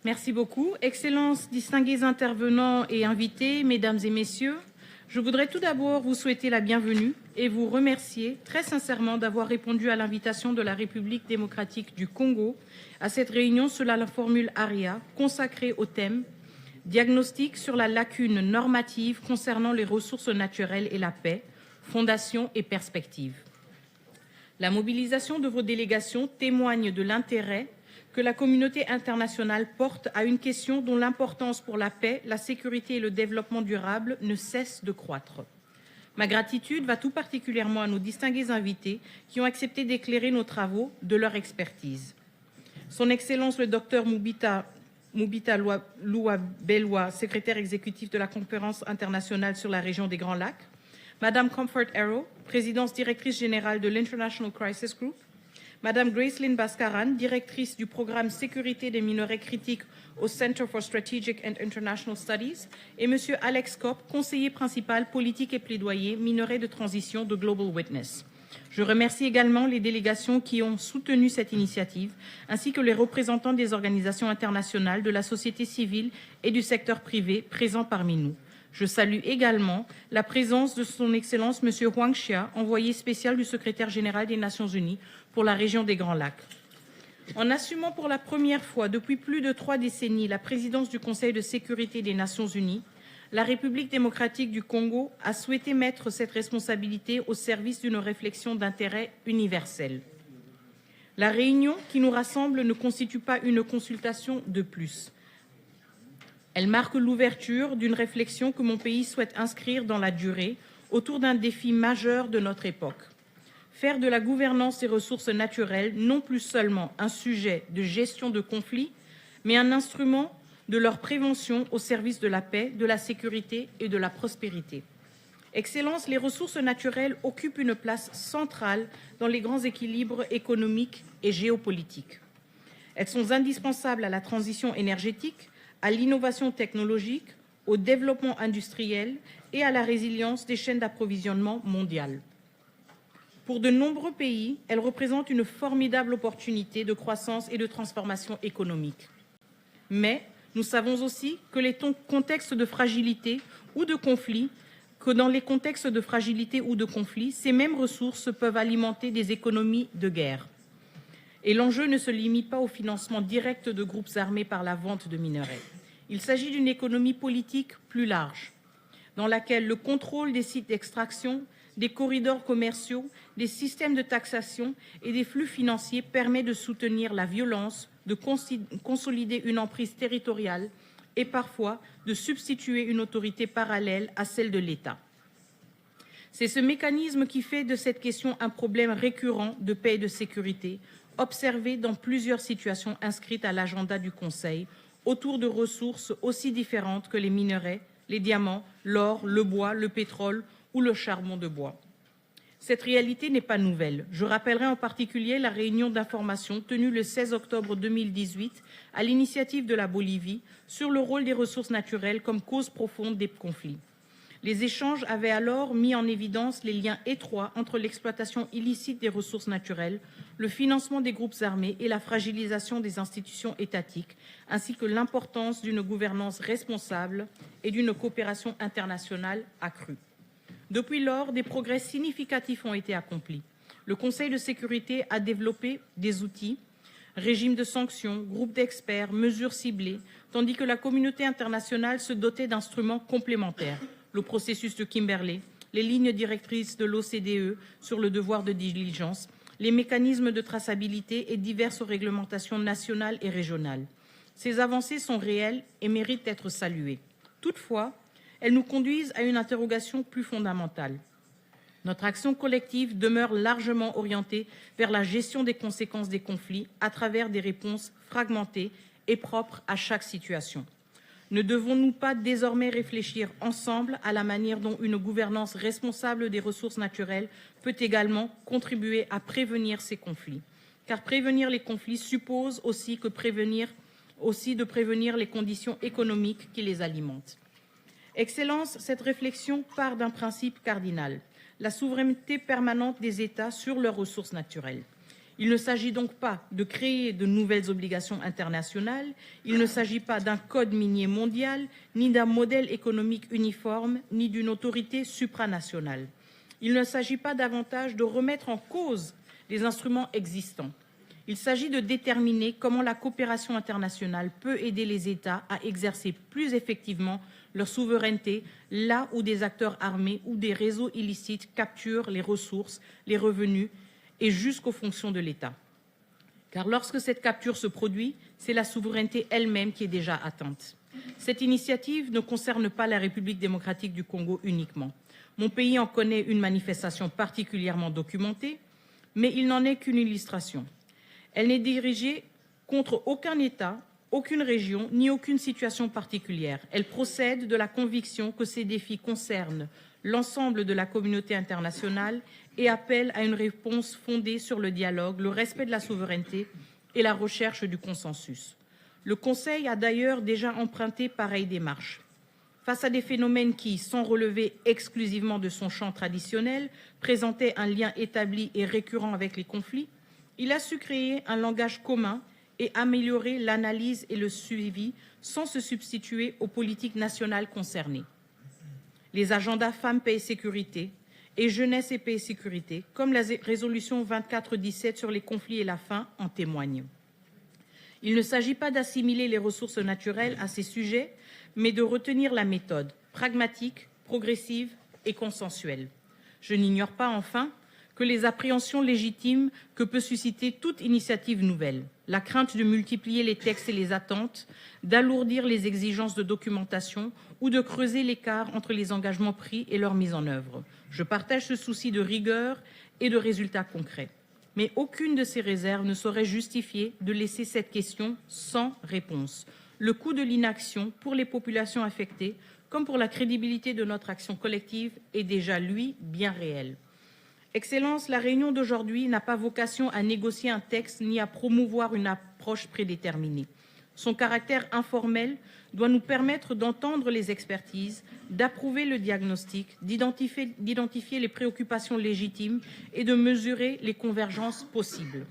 Merci beaucoup. Excellences, distingués intervenants et invités, mesdames et messieurs, je voudrais tout d'abord vous souhaiter la bienvenue et vous remercier très sincèrement d'avoir répondu à l'invitation de la République démocratique du Congo à cette réunion sous la formule ARIA consacrée au thème « Diagnostic sur la lacune normative concernant les ressources naturelles et la paix, fondation et perspectives ». La mobilisation de vos délégations témoigne de l'intérêt que la communauté internationale porte à une question dont l'importance pour la paix, la sécurité et le développement durable ne cesse de croître. Ma gratitude va tout particulièrement à nos distingués invités qui ont accepté d'éclairer nos travaux de leur expertise. Son Excellence le Dr Mubita Lua-Belwa, secrétaire exécutif de la Conférence internationale sur la région des Grands Lacs, Madame Comfort Arrow, présidente directrice générale de l'International Crisis Group, Madame Gracelyn Baskaran, directrice du programme Sécurité des minerais critiques au Center for Strategic and International Studies, et Monsieur Alex Kopp, conseiller principal politique et plaidoyer minerais de transition de Global Witness. Je remercie également les délégations qui ont soutenu cette initiative, ainsi que les représentants des organisations internationales, de la société civile et du secteur privé présents parmi nous. Je salue également la présence de son Excellence M. Huang Xia, envoyé spécial du secrétaire général des Nations Unies pour la région des Grands Lacs. En assumant pour la première fois depuis plus de 3 décennies la présidence du Conseil de sécurité des Nations Unies, la République démocratique du Congo a souhaité mettre cette responsabilité au service d'une réflexion d'intérêt universel. La réunion qui nous rassemble ne constitue pas une consultation de plus. Elle marque l'ouverture d'une réflexion que mon pays souhaite inscrire dans la durée autour d'un défi majeur de notre époque. Faire de la gouvernance des ressources naturelles non plus seulement un sujet de gestion de conflits, mais un instrument de leur prévention au service de la paix, de la sécurité et de la prospérité. Excellences, les ressources naturelles occupent une place centrale dans les grands équilibres économiques et géopolitiques. Elles sont indispensables à la transition énergétique, à l'innovation technologique, au développement industriel et à la résilience des chaînes d'approvisionnement mondiales. Pour de nombreux pays, elles représentent une formidable opportunité de croissance et de transformation économique. Mais nous savons aussi que les contextes de fragilité ou de conflit, ces mêmes ressources peuvent alimenter des économies de guerre. Et l'enjeu ne se limite pas au financement direct de groupes armés par la vente de minerais. Il s'agit d'une économie politique plus large, dans laquelle le contrôle des sites d'extraction, des corridors commerciaux, des systèmes de taxation et des flux financiers permet de soutenir la violence, de consolider une emprise territoriale et parfois de substituer une autorité parallèle à celle de l'État. C'est ce mécanisme qui fait de cette question un problème récurrent de paix et de sécurité, observé dans plusieurs situations inscrites à l'agenda du Conseil, autour de ressources aussi différentes que les minerais, les diamants, l'or, le bois, le pétrole ou le charbon de bois. Cette réalité n'est pas nouvelle. Je rappellerai en particulier la réunion d'information tenue le 16 octobre 2018 à l'initiative de la Bolivie sur le rôle des ressources naturelles comme cause profonde des conflits. Les échanges avaient alors mis en évidence les liens étroits entre l'exploitation illicite des ressources naturelles, le financement des groupes armés et la fragilisation des institutions étatiques, ainsi que l'importance d'une gouvernance responsable et d'une coopération internationale accrue. Depuis lors, des progrès significatifs ont été accomplis. Le Conseil de sécurité a développé des outils, régimes de sanctions, groupes d'experts, mesures ciblées, tandis que la communauté internationale se dotait d'instruments complémentaires, le processus de Kimberley, les lignes directrices de l'OCDE sur le devoir de diligence, les mécanismes de traçabilité et diverses réglementations nationales et régionales. Ces avancées sont réelles et méritent d'être saluées. Toutefois, elles nous conduisent à une interrogation plus fondamentale. Notre action collective demeure largement orientée vers la gestion des conséquences des conflits à travers des réponses fragmentées et propres à chaque situation. Ne devons-nous pas désormais réfléchir ensemble à la manière dont une gouvernance responsable des ressources naturelles peut également contribuer à prévenir ces conflits? Car prévenir les conflits suppose aussi de prévenir les conditions économiques qui les alimentent. Excellences, cette réflexion part d'un principe cardinal, la souveraineté permanente des États sur leurs ressources naturelles. Il ne s'agit donc pas de créer de nouvelles obligations internationales, il ne s'agit pas d'un code minier mondial, ni d'un modèle économique uniforme, ni d'une autorité supranationale. Il ne s'agit pas davantage de remettre en cause les instruments existants. Il s'agit de déterminer comment la coopération internationale peut aider les États à exercer plus effectivement leur souveraineté là où des acteurs armés ou des réseaux illicites capturent les ressources, les revenus et jusqu'aux fonctions de l'État. Car lorsque cette capture se produit, c'est la souveraineté elle-même qui est déjà atteinte. Cette initiative ne concerne pas la République démocratique du Congo uniquement. Mon pays en connaît une manifestation particulièrement documentée, mais il n'en est qu'une illustration. Elle n'est dirigée contre aucun État, aucune région, ni aucune situation particulière. Elle procède de la conviction que ces défis concernent l'ensemble de la communauté internationale et appelle à une réponse fondée sur le dialogue, le respect de la souveraineté et la recherche du consensus. Le Conseil a d'ailleurs déjà emprunté pareille démarche. Face à des phénomènes qui, sans relever exclusivement de son champ traditionnel, présentaient un lien établi et récurrent avec les conflits, il a su créer un langage commun et améliorer l'analyse et le suivi sans se substituer aux politiques nationales concernées. Les agendas femmes, paix et sécurité et jeunesse et paix et sécurité, comme la résolution 2417 sur les conflits et la faim, en témoignent. Il ne s'agit pas d'assimiler les ressources naturelles à ces sujets, mais de retenir la méthode pragmatique, progressive et consensuelle. Je n'ignore pas, enfin, que les appréhensions légitimes que peut susciter toute initiative nouvelle, la crainte de multiplier les textes et les attentes, d'alourdir les exigences de documentation ou de creuser l'écart entre les engagements pris et leur mise en œuvre. Je partage ce souci de rigueur et de résultats concrets. Mais aucune de ces réserves ne saurait justifier de laisser cette question sans réponse. Le coût de l'inaction pour les populations affectées, comme pour la crédibilité de notre action collective, est déjà, lui, bien réel. Excellence, la réunion d'aujourd'hui n'a pas vocation à négocier un texte ni à promouvoir une approche prédéterminée. Son caractère informel doit nous permettre d'entendre les expertises, d'approuver le diagnostic, d'identifier les préoccupations légitimes et de mesurer les convergences possibles.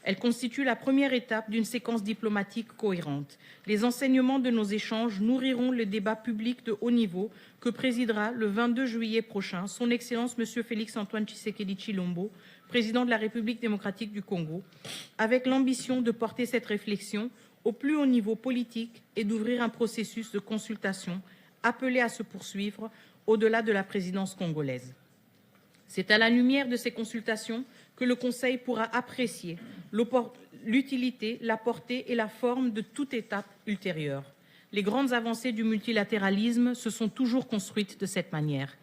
Elle constitue la première étape d'une séquence diplomatique cohérente. Les enseignements de nos échanges nourriront le débat public de haut niveau que présidera le 22 juillet prochain son Excellence M. Félix-Antoine Tshisekedi Tshilombo, président de la République démocratique du Congo, avec l'ambition de porter cette réflexion au plus haut niveau politique et d'ouvrir un processus de consultation appelé à se poursuivre au-delà de la présidence congolaise. C'est à la lumière de ces consultations que le Conseil pourra apprécier l'utilité, la portée et la forme de toute étape ultérieure. Les grandes avancées du multilatéralisme se sont toujours construites de cette manière.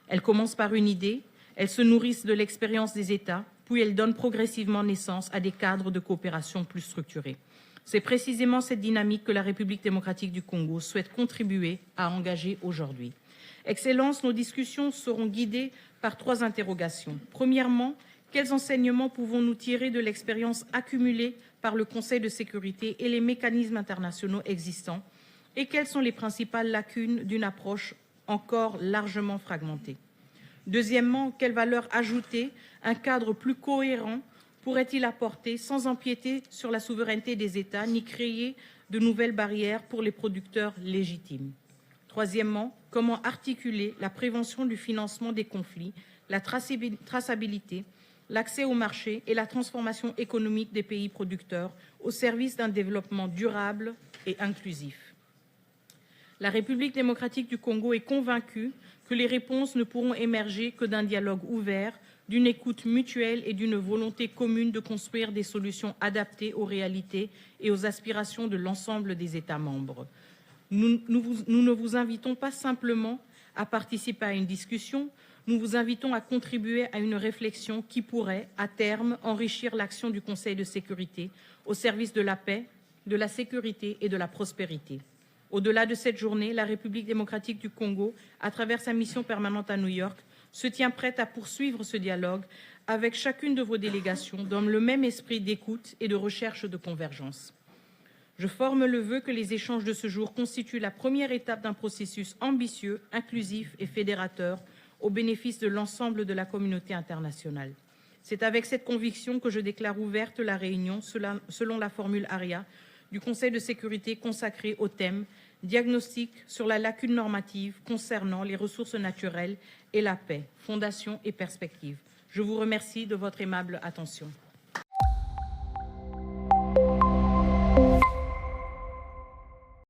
Elles commencent par une idée, elles se nourrissent de l'expérience des États, puis elles donnent progressivement naissance à des cadres de coopération plus structurés. C'est précisément cette dynamique que la République démocratique du Congo souhaite contribuer à engager aujourd'hui. Excellence, nos discussions seront guidées par 3 interrogations. Premièrement, quels enseignements pouvons-nous tirer de l'expérience accumulée par le Conseil de sécurité et les mécanismes internationaux existants? Et quelles sont les principales lacunes d'une approche encore largement fragmentée? Deuxièmement, quelle valeur ajoutée un cadre plus cohérent pourrait-il apporter sans empiéter sur la souveraineté des États ni créer de nouvelles barrières pour les producteurs légitimes? Troisièmement, comment articuler la prévention du financement des conflits, la traçabilité, l'accès au marché et la transformation économique des pays producteurs au service d'un développement durable et inclusif? La République démocratique du Congo est convaincue que les réponses ne pourront émerger que d'un dialogue ouvert, d'une écoute mutuelle et d'une volonté commune de construire des solutions adaptées aux réalités et aux aspirations de l'ensemble des États membres. Nous ne vous invitons pas simplement à participer à une discussion, nous vous invitons à contribuer à une réflexion qui pourrait, à terme, enrichir l'action du Conseil de sécurité au service de la paix, de la sécurité et de la prospérité. Au-delà de cette journée, la République démocratique du Congo, à travers sa mission permanente à New York, se tient prête à poursuivre ce dialogue avec chacune de vos délégations dans le même esprit d'écoute et de recherche de convergence. Je forme le vœu que les échanges de ce jour constituent la première étape d'un processus ambitieux, inclusif et fédérateur au bénéfice de l'ensemble de la communauté internationale. C'est avec cette conviction que je déclare ouverte la réunion, selon la formule ARIA, du Conseil de sécurité consacré au thème « Diagnostic sur la lacune normative concernant les ressources naturelles et la paix, fondation et perspectives ». Je vous remercie de votre aimable attention.